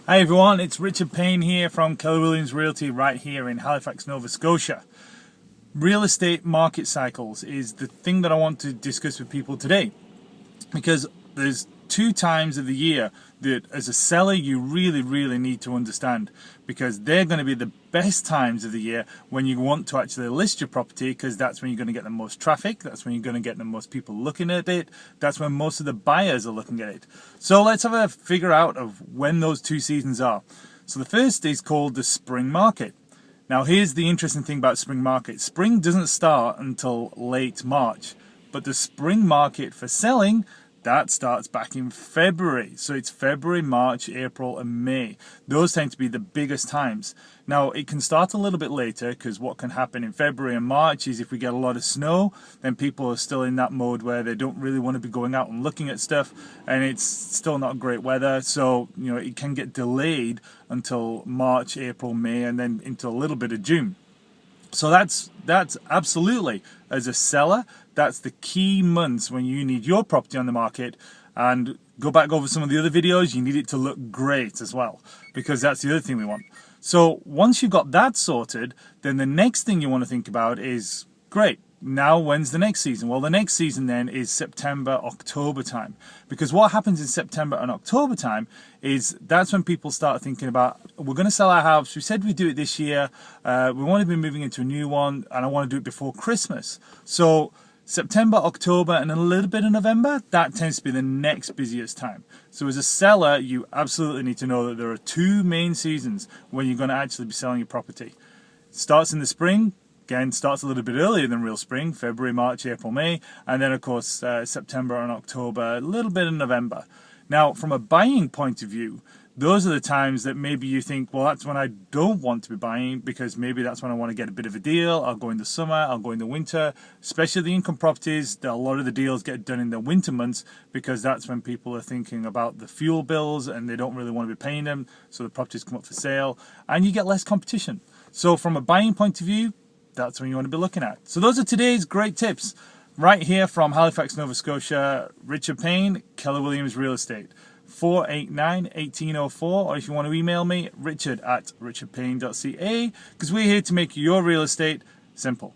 Hi everyone, it's Richard Payne here from Keller Williams Realty right here in Halifax, Nova Scotia. Real estate market cycles is the thing that I want to discuss with people today, because there's two times of the year that as a seller you really need to understand, because they're going to be the best times of the year when you want to actually list your property, because that's when you're going to get the most traffic, that's when you're going to get the most people looking at it, that's when most of the buyers are looking at it. So let's have a figure out of when those two seasons are. So the first is called the spring market. Now here's the interesting thing about spring market. Spring doesn't start until late March, but the spring market for selling, that starts back in February. So it's February, March, April and May. Those tend to be the biggest times. Now it can start a little bit later, because what can happen in February and March is if we get a lot of snow, then people are still in that mode where they don't really want to be going out and looking at stuff, and it's still not great weather. So, it can get delayed until March, April, May, and then into a little bit of June. So that's absolutely, as a seller, that's the key months when you need your property on the market. And go back over some of the other videos, you need it to look great as well, because that's the other thing we want. So once you've got that sorted, then the next thing you want to think about is, great, now when's the next season? Well, the next season then is September, October time. Because what happens in September and October time is that's when people start thinking about, we're going to sell our house, we said we'd do it this year, we want to be moving into a new one, and I want to do it before Christmas. So September, October, and a little bit of November, that tends to be the next busiest time. So as a seller, you absolutely need to know that there are two main seasons when you're going to actually be selling your property. It starts in the spring. Again, starts a little bit earlier than real spring, February, March, April, May, and then of course September and October, a little bit in November. Now, from a buying point of view, those are the times that maybe you think, well, that's when I don't want to be buying, because maybe that's when I want to get a bit of a deal. I'll go in the summer, I'll go in the winter, especially the income properties. A lot of the deals get done in the winter months, because that's when people are thinking about the fuel bills and they don't really want to be paying them, so the properties come up for sale and you get less competition. So from a buying point of view, that's when you want to be looking at. So those are today's great tips. Right here from Halifax, Nova Scotia, Richard Payne, Keller Williams Real Estate. 489-1804, or if you want to email me, richard@richardpayne.ca, because we're here to make your real estate simple.